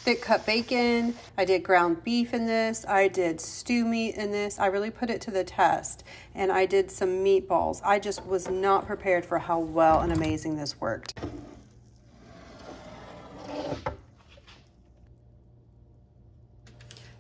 thick cut bacon. I did ground beef in this. I did stew meat in this. I really put it to the test. And I did some meatballs. I just was not prepared for how well and amazing this worked.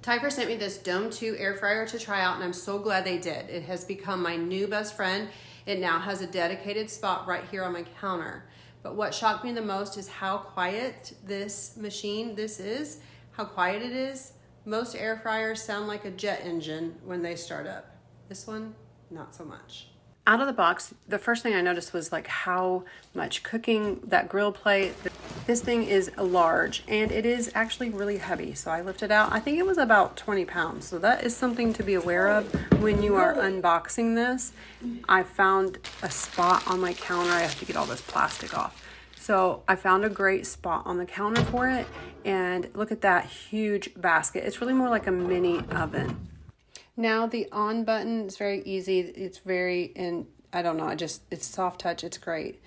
Typhur sent me this Dome 2 air fryer to try out, and I'm so glad they did. It has become my new best friend. It now has a dedicated spot right here on my counter. But what shocked me the most is how quiet this machine, is, how quiet it is. Most air fryers sound like a jet engine when they start up. This one, not so much. Out of the box, the first thing I noticed was like how much cooking that grill plate. This thing is large and it is actually really heavy. So I lifted out, I think it was about 20 pounds. So that is something to be aware of when you are unboxing this. I found a spot on my counter. I have to get all this plastic off. So I found a great spot on the counter for it. And look at that huge basket. It's really more like a mini oven. Now the on button is very easy. It's very, and I don't know, it's soft touch. It's great.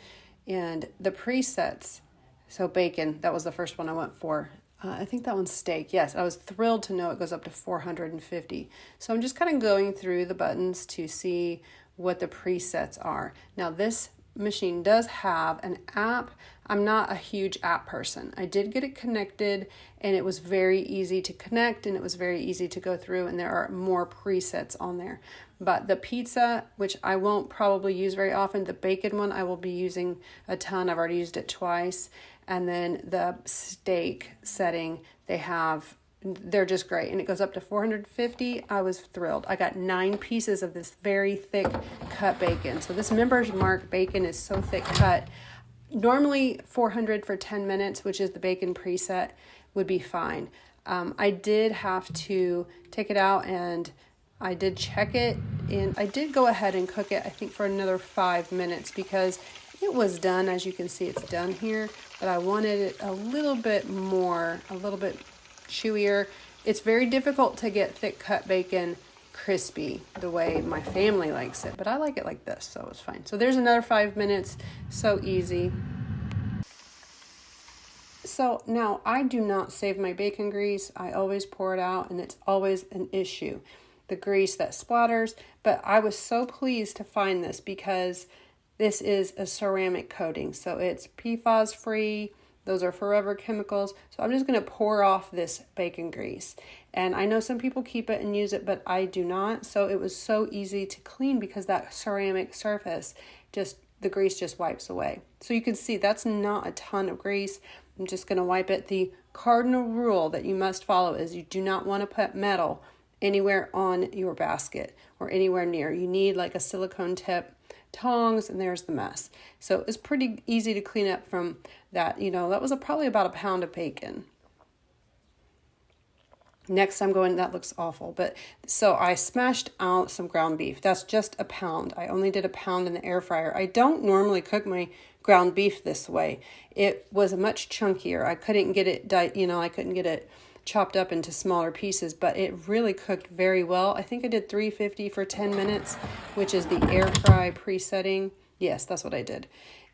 And the presets, so bacon, that was the first one I went for. I think that one's steak. Yes, I was thrilled to know it goes up to 450. So I'm just kind of going through the buttons to see what the presets are. Now this machine does have an app. I'm not a huge app person. I did get it connected and it was very easy to connect and it was very easy to go through, and there are more presets on there. But the pizza, which I won't probably use very often, the bacon one I will be using a ton. I've already used it twice. And then the steak setting, they're just great. And it goes up to 450. I was thrilled. I got 9 pieces of this very thick cut bacon. So this Member's Mark bacon is so thick cut. Normally 400 for 10 minutes, which is the bacon preset, would be fine. I did have to take it out and I did check it, and I did go ahead and cook it, I think, for another 5 minutes because it was done. As you can see, it's done here, but I wanted it a little bit chewier. It's very difficult to get thick cut bacon crispy the way my family likes it, but I like it like this, so it's fine. So there's another 5 minutes. So easy. So now I do not save my bacon grease. I always pour it out, and it's always an issue, the grease that splatters. But I was so pleased to find this because this is a ceramic coating, so it's PFAS free. Those are forever chemicals. So I'm just going to pour off this bacon grease. And I know some people keep it and use it, but I do not. So it was so easy to clean because that ceramic surface, the grease just wipes away. So you can see that's not a ton of grease. I'm just going to wipe it. The cardinal rule that you must follow is you do not want to put metal anywhere on your basket or anywhere near. You need like a silicone tip, tongs, and there's the mess. So it's pretty easy to clean up from that. That was probably about a pound of bacon. Next I'm going, that looks awful, but so I smashed out some ground beef. That's just a pound. I only did a pound in the air fryer. I don't normally cook my ground beef this way. It was much chunkier. I couldn't get it chopped up into smaller pieces, but it really cooked very well. I think I did 350 for 10 minutes, which is the air fry presetting. Yes, that's what I did.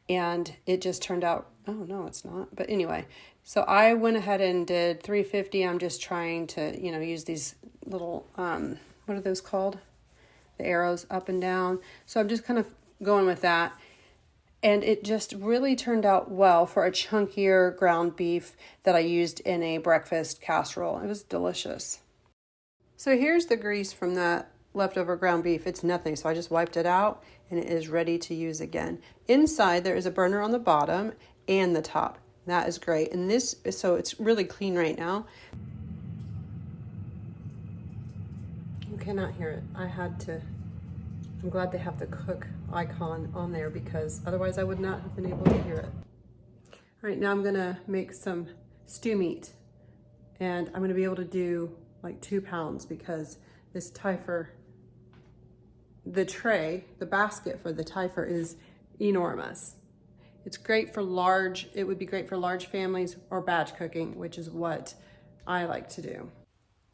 And it just turned out, oh no, it's not. But anyway, so I went ahead and did 350. I'm just trying to, use these little, what are those called? The arrows up and down. So I'm just kind of going with that. And it just really turned out well for a chunkier ground beef that I used in a breakfast casserole. It was delicious. So here's the grease from that leftover ground beef. It's nothing, so I just wiped it out and it is ready to use again. Inside there is a burner on the bottom and the top. That is great. And so it's really clean right now. You cannot hear it. I'm glad they have the cook icon on there because otherwise I would not have been able to hear it. All right, now I'm gonna make some stew meat, and I'm gonna be able to do like 2 pounds because this Typhur, the basket for the Typhur is enormous. It would be great for large families or batch cooking, which is what I like to do.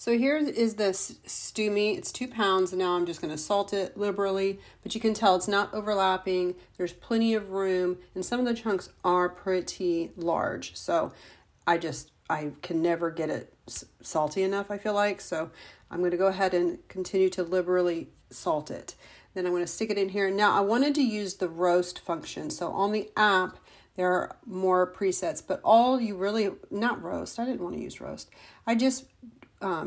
So here is this stew meat. It's 2 pounds, and now I'm just going to salt it liberally, but you can tell it's not overlapping. There's plenty of room, and some of the chunks are pretty large. So I just I can never get it salty enough, I feel like. So I'm going to go ahead and continue to liberally salt it. Then I'm going to stick it in here. Now I wanted to use the roast function. So on the app, there are more presets, but all you really, not roast, I didn't want to use roast. I just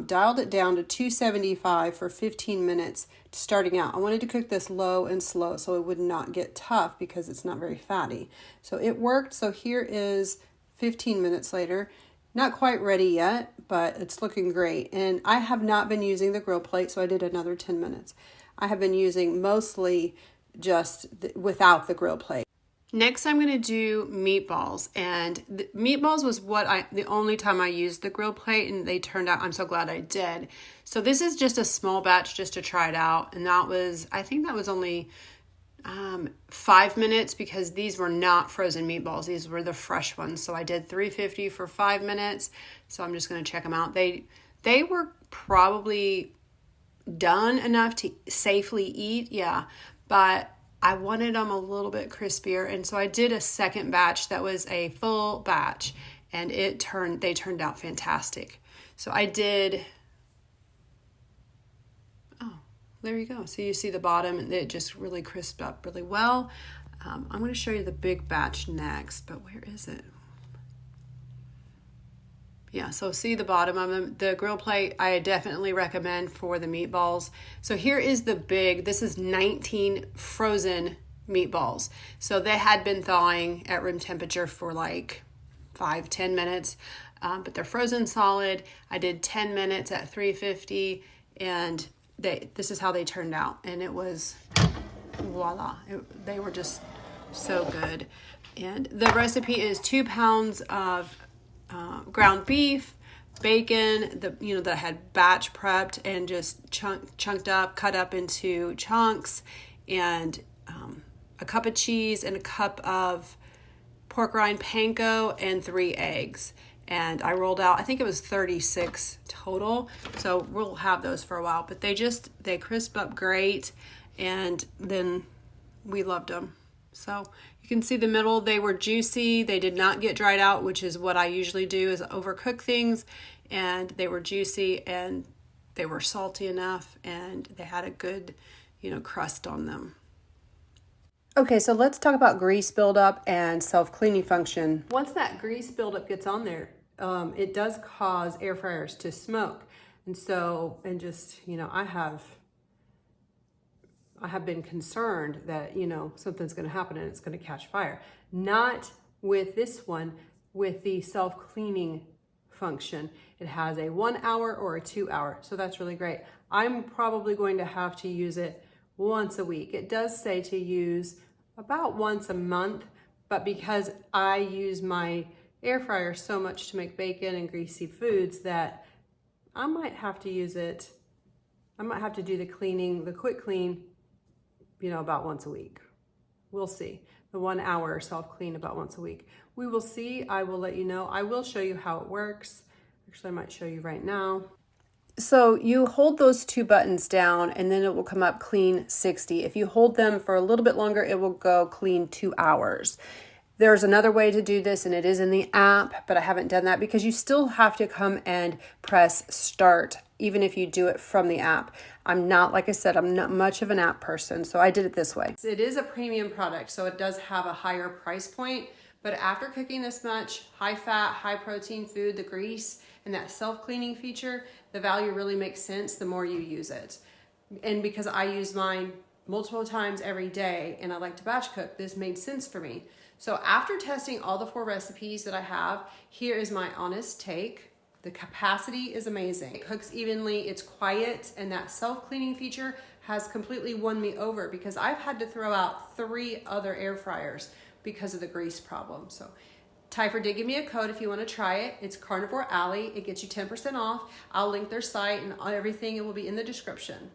dialed it down to 275 for 15 minutes starting out. I wanted to cook this low and slow so it would not get tough because it's not very fatty. So it worked. So here is 15 minutes later. Not quite ready yet, but it's looking great. And I have not been using the grill plate, so I did another 10 minutes. I have been using mostly just without the grill plate. Next, I'm going to do meatballs, and the meatballs was the only time I used the grill plate, and they turned out, I'm so glad I did. So this is just a small batch just to try it out, and I think that was only 5 minutes because these were not frozen meatballs. These were the fresh ones. So I did 350 for 5 minutes. So I'm just going to check them out. They were probably done enough to safely eat, yeah, but I wanted them a little bit crispier, and so I did a second batch that was a full batch, and they turned out fantastic. So I did, oh, there you go. So you see the bottom, and it just really crisped up really well. I'm going to show you the big batch next, but where is it? Yeah, so see the bottom of them. The grill plate, I definitely recommend for the meatballs. So here is this is 19 frozen meatballs. So they had been thawing at room temperature for like 5-10 minutes, but they're frozen solid. I did 10 minutes at 350, and this is how they turned out. And it was, voila, they were just so good. And the recipe is 2 pounds of ground beef, bacon, that I had batch prepped and just chunked up, cut up into chunks, and a cup of cheese and a cup of pork rind panko and 3 eggs. And I rolled out, I think it was 36 total. So we'll have those for a while, but they crisp up great. And then we loved them. So you can see the middle, they were juicy. They did not get dried out, which is what I usually do, is overcook things. And they were juicy, and they were salty enough, and they had a good, crust on them. Okay, so let's talk about grease buildup and self-cleaning function. Once that grease buildup gets on there, it does cause air fryers to smoke. And I have been concerned that, something's going to happen and it's going to catch fire. Not with this one, with the self-cleaning function. It has a 1 hour or a 2 hour. So that's really great. I'm probably going to have to use it once a week. It does say to use about once a month, but because I use my air fryer so much to make bacon and greasy foods that I might have to use it. I might have to do the quick clean, about once a week. We'll see. The 1 hour self-clean about once a week. We will see. I will let you know. I will show you how it works. Actually, I might show you right now. So you hold those 2 buttons down, and then it will come up clean 60. If you hold them for a little bit longer, it will go clean 2 hours. There's another way to do this, and it is in the app, but I haven't done that because you still have to come and press start, even if you do it from the app. Like I said, I'm not much of an app person, so I did it this way. It is a premium product, so it does have a higher price point, but after cooking this much high fat, high protein food, the grease, and that self-cleaning feature, the value really makes sense the more you use it. And because I use mine multiple times every day and I like to batch cook, this made sense for me. So after testing all the 4 recipes that I have, here is my honest take. The capacity is amazing. It cooks evenly, it's quiet, and that self-cleaning feature has completely won me over because I've had to throw out 3 other air fryers because of the grease problem. So Typhur did give me a code if you want to try it. It's Carnivore Alley. It gets you 10% off. I'll link their site and everything. It will be in the description.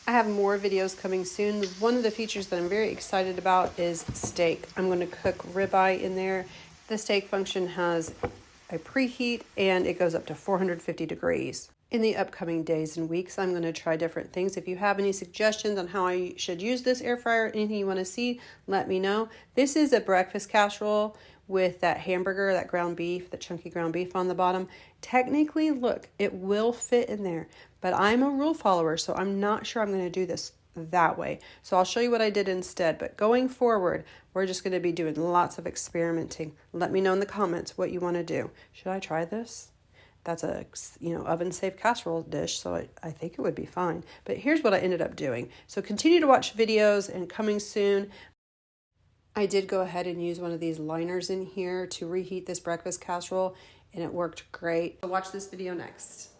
I have more videos coming soon. One of the features that I'm very excited about is steak. I'm going to cook ribeye in there. The steak function has a preheat and it goes up to 450 degrees. In the upcoming days and weeks, I'm going to try different things. If you have any suggestions on how I should use this air fryer, anything you want to see, let me know. This is a breakfast casserole with that hamburger, that ground beef, the chunky ground beef on the bottom. Technically, look, it will fit in there, but I'm a rule follower, so I'm not sure I'm going to do this that way. So I'll show you what I did instead, but going forward, we're just going to be doing lots of experimenting. Let me know in the comments what you want to do. Should I try this? That's a, oven safe casserole dish, so I think it would be fine. But here's what I ended up doing. So continue to watch videos, and coming soon, I did go ahead and use one of these liners in here to reheat this breakfast casserole, and it worked great. So watch this video next.